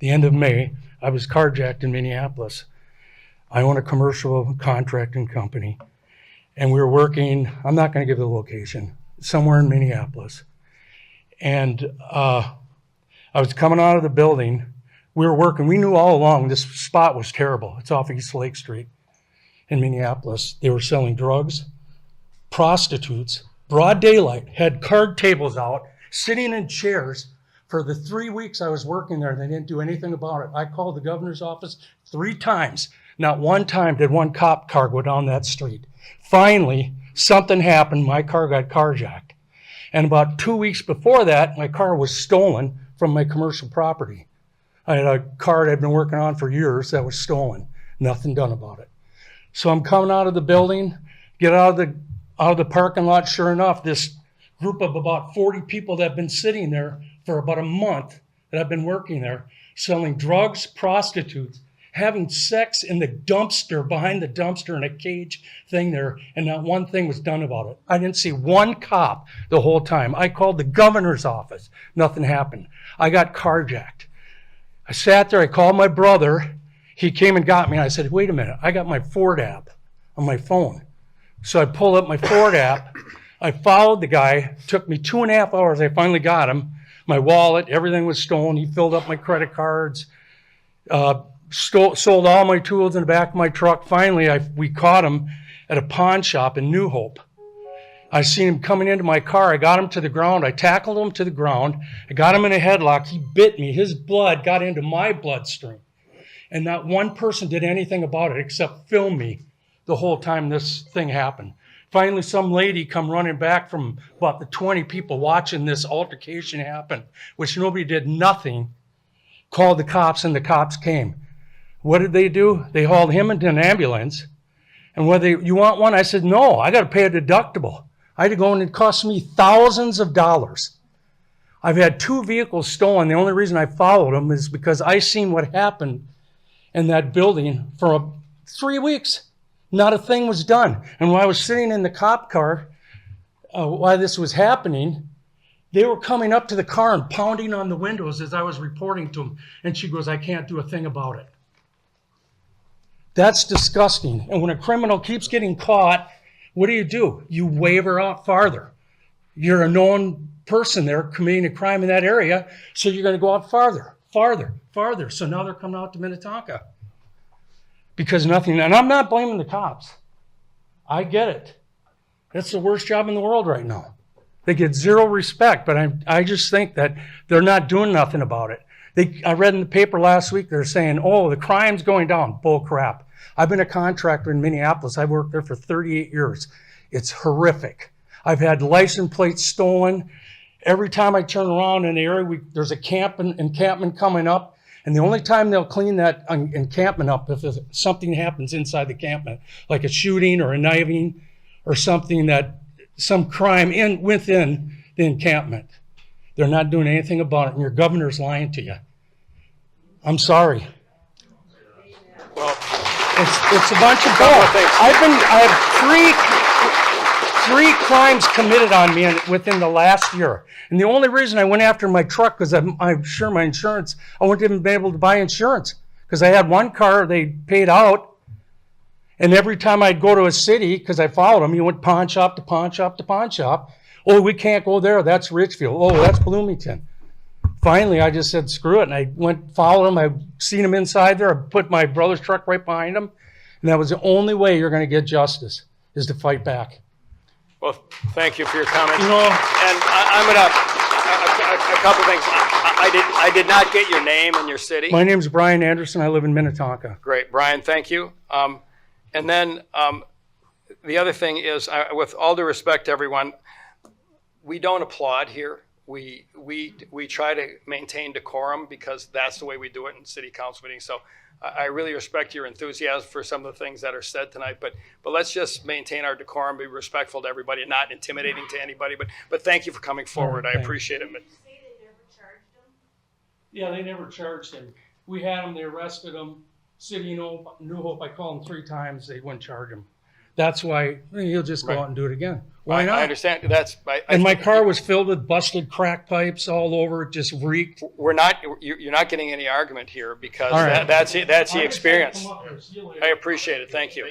the end of May, I was carjacked in Minneapolis. I own a commercial contracting company, and we were working, I'm not going to give the location, somewhere in Minneapolis. And I was coming out of the building. We were working. We knew all along this spot was terrible. It's off East Lake Street in Minneapolis. They were selling drugs, prostitutes, broad daylight, had card tables out, sitting in chairs. For the 3 weeks I was working there, they didn't do anything about it. I called the governor's office 3 times. Not one time did one cop car go down that street. Finally, something happened. My car got carjacked. And about 2 weeks before that, my car was stolen from my commercial property. I had a car that I'd been working on for years that was stolen. Nothing done about it. So I'm coming out of the building, get out of the parking lot. Sure enough, this group of about 40 people that have been sitting there for about a month that I've been working there, selling drugs, prostitutes, having sex in the dumpster, behind the dumpster in a cage thing there, and not one thing was done about it. I didn't see one cop the whole time. I called the governor's office. Nothing happened. I got carjacked. I sat there, I called my brother. He came and got me, and I said, wait a minute, I got my Ford app on my phone. So I pulled up my Ford app. I followed the guy. It took me 2.5 hours. I finally got him. My wallet, everything was stolen. He filled up my credit cards, sold all my tools in the back of my truck. Finally, we caught him at a pawn shop in New Hope. I seen him coming into my car. I got him to the ground. I tackled him to the ground. I got him in a headlock. He bit me. His blood got into my bloodstream. And not one person did anything about it except film me the whole time this thing happened. Finally, some lady come running back from about the 20 people watching this altercation happen, which nobody did nothing, called the cops, and the cops came. What did they do? They hauled him into an ambulance. And you want one? I said, no, I got to pay a deductible. I had to go, and it cost me thousands of dollars. I've had 2 vehicles stolen. The only reason I followed them is because I seen what happened in that building for 3 weeks. Not a thing was done. And while I was sitting in the cop car, while this was happening, they were coming up to the car and pounding on the windows as I was reporting to them. And she goes, I can't do a thing about it. That's disgusting. And when a criminal keeps getting caught, what do? You wave her out farther. You're a known person there committing a crime in that area, so you're going to go out farther. So now they're coming out to Minnetonka. Because nothing, and I'm not blaming the cops. I get it. That's the worst job in the world right now. They get zero respect, but I just think that they're not doing nothing about it. I read in the paper last week, they're saying, oh, the crime's going down. Bull crap. I've been a contractor in Minneapolis. I've worked there for 38 years. It's horrific. I've had license plates stolen. Every time I turn around in the area, there's a encampment coming up. And the only time they'll clean that encampment up if something happens inside the encampment, like a shooting or a knifing or some crime within the encampment. They're not doing anything about it, and your governor's lying to you. I'm sorry. Well, it's a bunch of bull. I have three crimes committed on me within the last year. And the only reason I went after my truck, because I'm sure my insurance, I wouldn't even be able to buy insurance. Because I had one car they paid out, and every time I'd go to a city, because I followed them, you went pawn shop to pawn shop to pawn shop. Oh, we can't go there, that's Richfield. Oh, that's Bloomington. Finally, I just said, screw it, and I followed them. I seen them inside there. I put my brother's truck right behind them, and that was the only way you're going to get justice, is to fight back. Well, thank you for your comments. You know, and I'm going to, a couple things. I did not get your name and your city. My name's Brian Anderson. I live in Minnetonka. Great, Brian, thank you. And then the other thing is, with all due respect to everyone, we don't applaud here. We try to maintain decorum because that's the way we do it in city council meetings. So I really respect your enthusiasm for some of the things that are said tonight, but let's just maintain our decorum, be respectful to everybody, and not intimidating to anybody. But thank you for coming forward. I appreciate it. Did you say they never charged him? Yeah, they never charged him. We had him. They arrested him. City New Hope. I called them 3 times. They wouldn't charge him. That's why you'll just go Right. out and do it again. Why I not? understand, that's. And my car was filled with busted crack pipes all over, it just reeked. We're not, you're not getting any argument here because All right. that's the I just had to experience. come up here. See you later. I appreciate it, thank you.